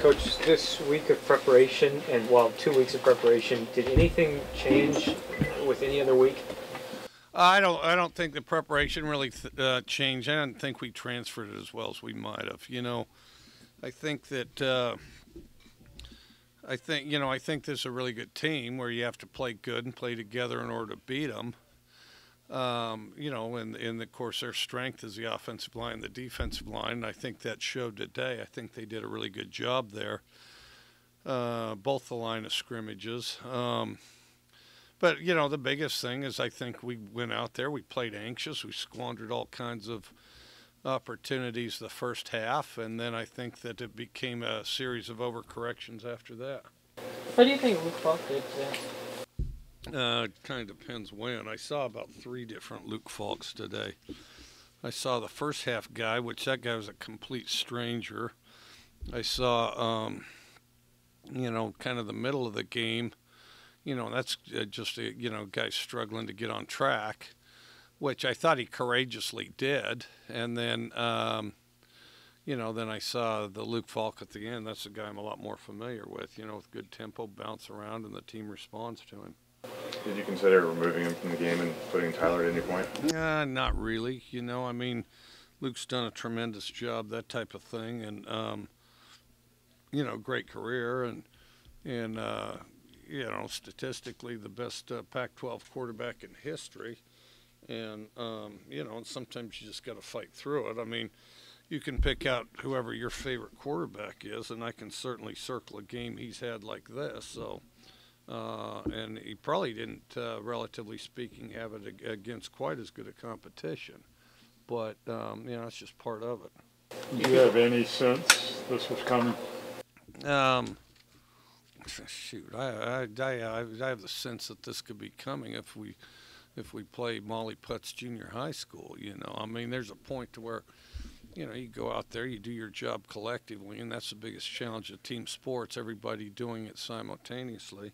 Coach, this week of preparation and, well, 2 weeks of preparation, did anything change with any other week? I don't think the preparation really changed. I don't think we transferred it as well as we might have. I think that I think this is a really good team where you have to play good and play together in order to beat them. And of course their strength is the offensive line and the defensive line. And I think that showed today. I think they did a really good job there, both the line of scrimmages. But the biggest thing is I think we went out there, we played anxious, we squandered all kinds of opportunities the first half, and then I think that it became a series of overcorrections after that. What do you think Luke Falk did today? It kind of depends when. I saw about 3 different Luke Falks today. I saw the first half guy, which that guy was a complete stranger. I saw, kind of the middle of the game. That's just a guy struggling to get on track, which I thought he courageously did. And then, then I saw the Luke Falk at the end. That's a guy I'm a lot more familiar with, with good tempo, bounce around, and the team responds to him. Did you consider removing him from the game and putting Tyler at any point? Not really. Luke's done a tremendous job, that type of thing, and great career, and statistically the best Pac-12 quarterback in history, and and sometimes you just got to fight through it. I mean, you can pick out whoever your favorite quarterback is, and I can certainly circle a game he's had like this. So. And he probably didn't, relatively speaking, have it against quite as good a competition. But, it's just part of it. Do you have any sense this was coming? Shoot, I have the sense that this could be coming if we play Molly Putz Junior High School. I mean, there's a point to where, you go out there, you do your job collectively, and that's the biggest challenge of team sports, everybody doing it simultaneously.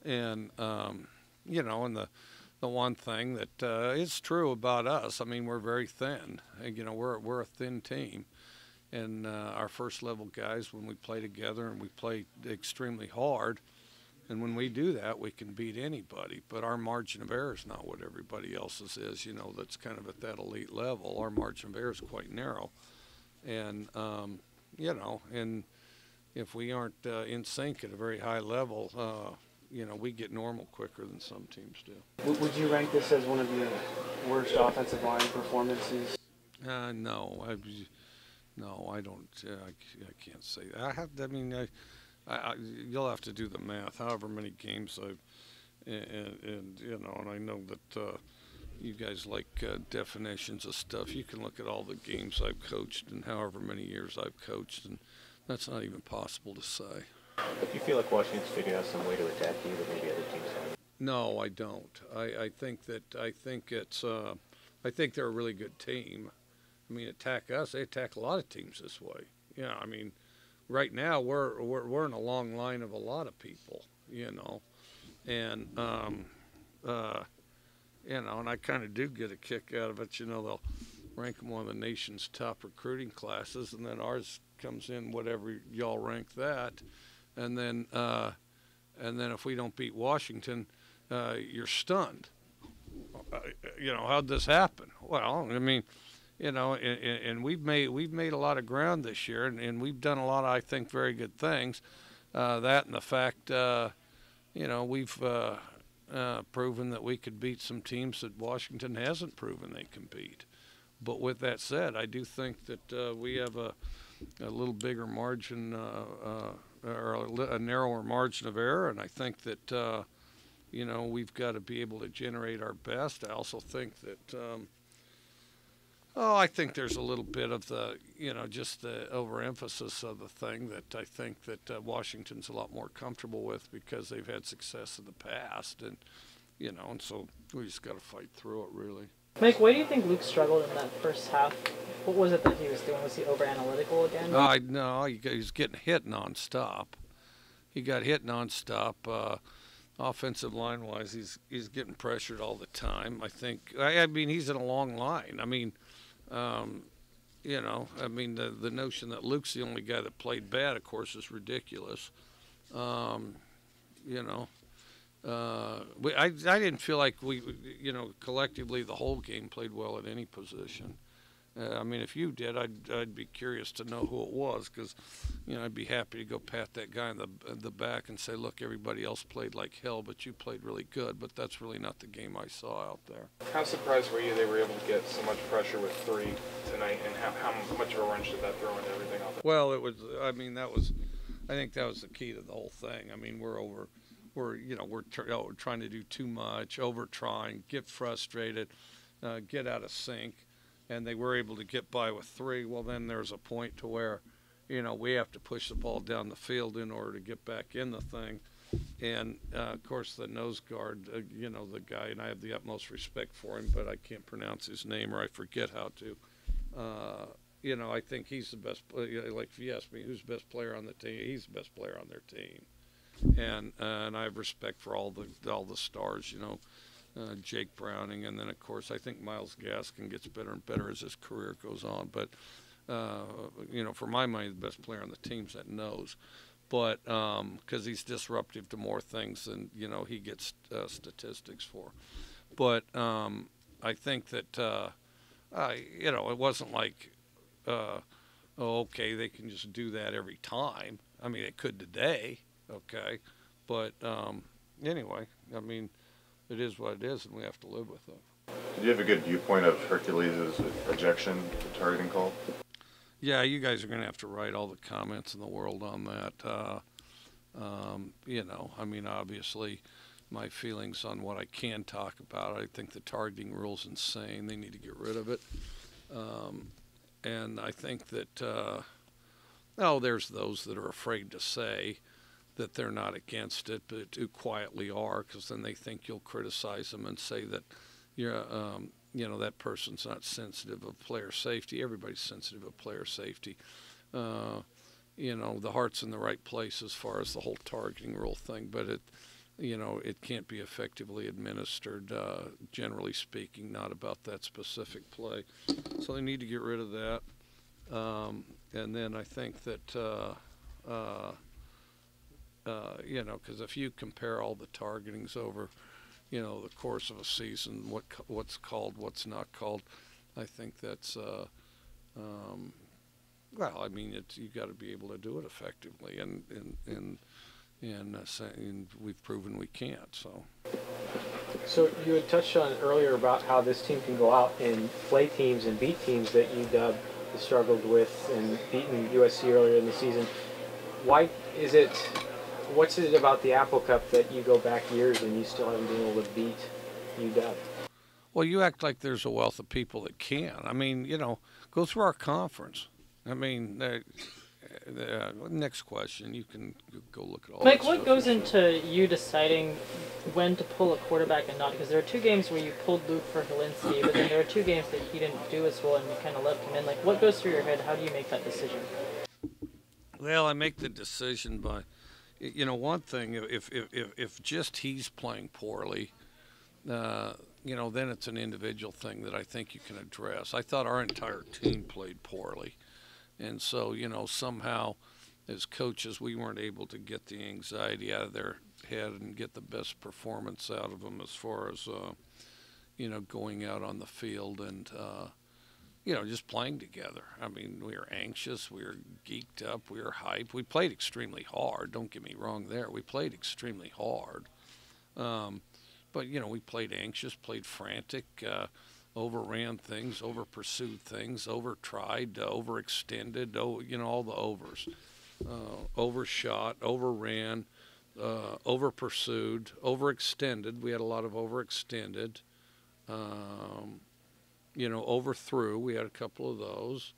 And, and the one thing that is true about us, I mean, we're very thin. We're a thin team. And our first level guys, when we play together and we play extremely hard, and when we do that, we can beat anybody. But our margin of error is not what everybody else's is, that's kind of at that elite level. Our margin of error is quite narrow. And, and if we aren't in sync at a very high level, we get normal quicker than some teams do. Would you rank this as one of your worst offensive line performances? No, I don't. I can't say that. You'll have to do the math. However many games and I know that you guys like definitions of stuff. You can look at all the games I've coached and however many years I've coached, and that's not even possible to say. Do you feel like Washington's figured out some way to attack you that maybe other teams haven't? No, I don't. I think they're a really good team. I mean, attack us. They attack a lot of teams this way. Yeah, I mean, right now we're in a long line of a lot of people, and and I kind of do get a kick out of it. They'll rank them one of the nation's top recruiting classes, and then ours comes in whatever y'all rank that. And then if we don't beat Washington, you're stunned. How'd this happen? Well, I mean, and we've made a lot of ground this year, and we've done a lot of, I think, very good things. That and the fact, we've proven that we could beat some teams that Washington hasn't proven they can beat. But with that said, I do think that we have a little bigger margin or a narrower margin of error, and I think that we've got to be able to generate our best. I also think that I think there's a little bit of the just the overemphasis of the thing that I think that Washington's a lot more comfortable with because they've had success in the past, and and so we just got to fight through it, really. Mike, why do you think Luke struggled in that first half? What was it that he was doing? Was he over-analytical again? No, he was getting hit nonstop. He got hit nonstop. Offensive line-wise, he's getting pressured all the time. I mean, he's in a long line. I mean, you know, I mean, the notion that Luke's the only guy that played bad, of course, is ridiculous. You know, I didn't feel like we, you know, collectively the whole game played well at any position. I mean, if you did, I'd be curious to know who it was, because, you know, I'd be happy to go pat that guy in the back and say, look, everybody else played like hell, but you played really good. But that's really not the game I saw out there. How surprised were you they were able to get so much pressure with 3 tonight, and how much of a wrench did that throw into everything else? Well, it was. I mean, I think that was the key to the whole thing. I mean, we're trying to do too much, over trying, get frustrated, get out of sync. And they were able to get by with 3. Well, then there's a point to where, you know, we have to push the ball down the field in order to get back in the thing. And, of course, the nose guard, you know, the guy, and I have the utmost respect for him, but I can't pronounce his name, or I forget how to. You know, I think he's the best. Like, if you ask me who's the best player on the team, he's the best player on their team. And I have respect for all the stars, you know. Jake Browning, and then of course I think Miles Gaskin gets better and better as his career goes on. But you know, for my money, the best player on the team's that nose. But because he's disruptive to more things than, you know, he gets statistics for. But I think that you know, it wasn't like oh, okay, they can just do that every time. I mean, it could today, okay, but anyway, I mean, it is what it is, and we have to live with it. Did you have a good viewpoint of Hercules' ejection targeting call? Yeah, you guys are going to have to write all the comments in the world on that. You know, I mean, obviously, my feelings on what I can talk about, I think the targeting rule's insane. They need to get rid of it. And I think that, there's those that are afraid to say that they're not against it, but who quietly are, because then they think you'll criticize them and say that you're, you know, that person's not sensitive of player safety. Everybody's sensitive of player safety. You know, the heart's in the right place as far as the whole targeting rule thing, but it, you know, it can't be effectively administered, generally speaking, not about that specific play. So they need to get rid of that. And then I think that, you know, because if you compare all the targetings over, you know, the course of a season, what's called, what's not called, I think that's, well, I mean, you got to be able to do it effectively, and we've proven we can't. So you had touched on earlier about how this team can go out and play teams and beat teams that UW struggled with and beaten USC earlier in the season. Why is it? What's it about the Apple Cup that you go back years and you still haven't been able to beat UW? Well, you act like there's a wealth of people that can. I mean, you know, go through our conference. I mean, next question. You can go look at all Mike, that what stuff. goes into you deciding when to pull a quarterback and not? Because there are 2 games where you pulled Luke for Helinski, but then there are 2 games that he didn't do as well and you kind of left him in. Like, what goes through your head? How do you make that decision? Well, I make the decision by, you know, one thing, if just he's playing poorly, you know, then it's an individual thing that I think you can address. I thought our entire team played poorly. And so, you know, somehow as coaches, we weren't able to get the anxiety out of their head and get the best performance out of them as far as, you know, going out on the field and, you know, just playing together. I mean, we were anxious, we were geeked up, we were hyped. We played extremely hard. Don't get me wrong there. We played extremely hard. But, you know, we played anxious, played frantic, overran things, over-pursued things, over-tried, overextended, you know, all the overs. Overshot, overran, over-pursued, overextended. We had a lot of overextended. You know, overthrew. We had a couple of those.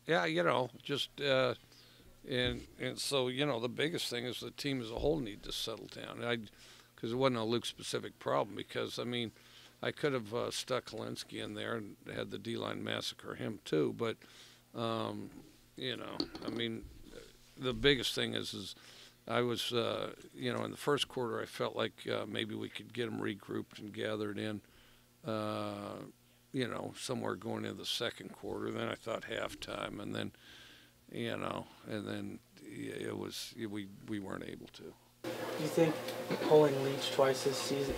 Yeah, you know, just and so, you know, the biggest thing is the team as a whole need to settle down. Because it wasn't a Luke-specific problem. Because I mean, I could have stuck Helinski in there and had the D-line massacre him too. But you know, I mean, the biggest thing is I was, you know, in the first quarter, I felt like maybe we could get them regrouped and gathered in. somewhere going into the second quarter. Then I thought halftime, and then, it was we weren't able to. Do you think pulling Leach twice this season,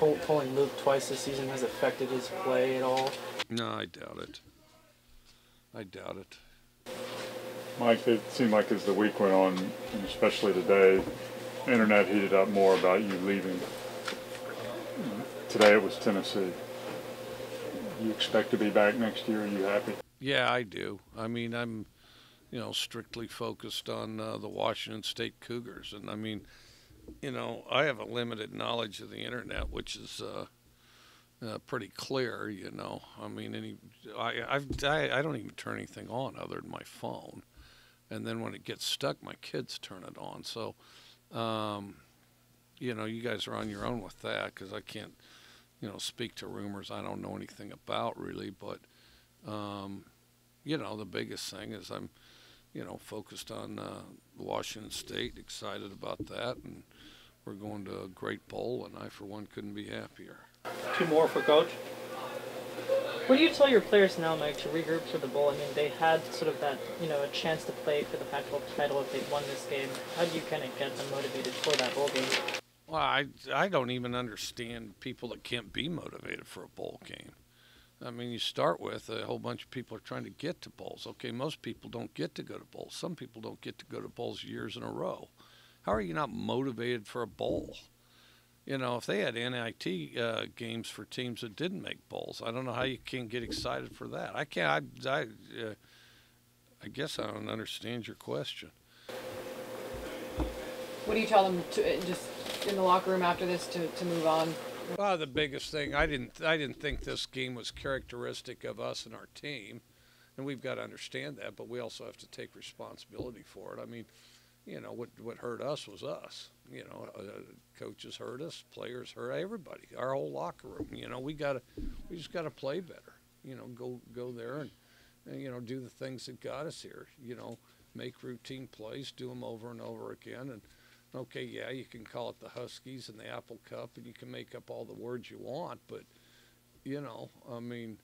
or pulling Luke twice this season, has affected his play at all? No, I doubt it. I doubt it. Mike, it seemed like as the week went on, and especially today, internet heated up more about you leaving. Today it was Tennessee. You expect to be back next year? Are you happy? Yeah, I do. I mean, I'm, strictly focused on the Washington State Cougars, and I mean, I have a limited knowledge of the internet, which is pretty clear. I mean, I don't even turn anything on other than my phone, and then when it gets stuck, my kids turn it on. So, you guys are on your own with that because I can't, speak to rumors I don't know anything about really. But, the biggest thing is I'm, focused on Washington State, excited about that, and we're going to a great bowl, and I, for one, couldn't be happier. 2 more for Coach. What do you tell your players now, Mike, to regroup for the bowl? I mean, they had sort of that, a chance to play for the Pac-12 title if they won this game. How do you kind of get them motivated for that bowl game? Well, I don't even understand people that can't be motivated for a bowl game. I mean, you start with a whole bunch of people are trying to get to bowls. Okay, most people don't get to go to bowls. Some people don't get to go to bowls years in a row. How are you not motivated for a bowl? If they had NIT games for teams that didn't make bowls, I don't know how you can't get excited for that. I can't. I guess I don't understand your question. What do you tell them to just in the locker room after this to move on? Well, the biggest thing, I didn't think this game was characteristic of us and our team, and we've got to understand that. But we also have to take responsibility for it. I mean, what hurt us was us. Coaches hurt us, players hurt everybody, our whole locker room. We just gotta play better. Go there and do the things that got us here. Make routine plays, do them over and over again. And okay, yeah, you can call it the Huskies and the Apple Cup, and you can make up all the words you want, but I mean,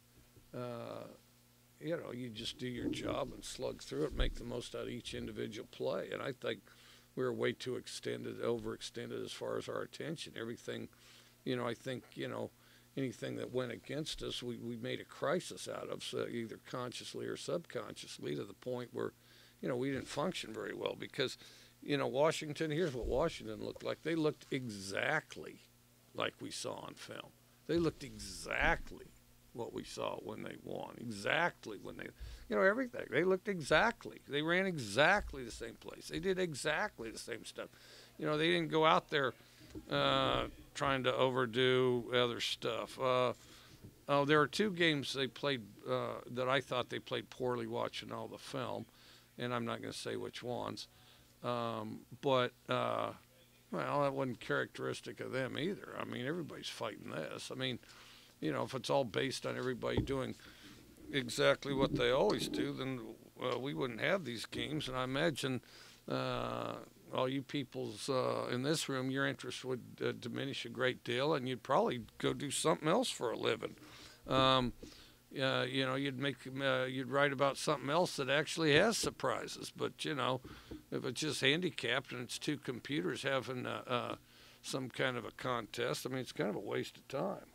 you just do your job and slug through it, make the most out of each individual play. And I think we were way too overextended as far as our attention. Everything, I think, anything that went against us, we made a crisis out of, so either consciously or subconsciously, to the point where, we didn't function very well because, Washington, here's what Washington looked like. They looked exactly like we saw on film. They looked exactly what we saw when they won, exactly when they, everything. They looked exactly. They ran exactly the same place. They did exactly the same stuff. They didn't go out there trying to overdo other stuff. There are 2 games they played that I thought they played poorly watching all the film, and I'm not going to say which ones. But that wasn't characteristic of them either. I mean, everybody's fighting this. I mean, if it's all based on everybody doing exactly what they always do, then we wouldn't have these games. And I imagine all you people's in this room, your interest would diminish a great deal, and you'd probably go do something else for a living. You'd write about something else that actually has surprises. But if it's just handicapped and it's 2 computers having some kind of a contest, I mean, it's kind of a waste of time.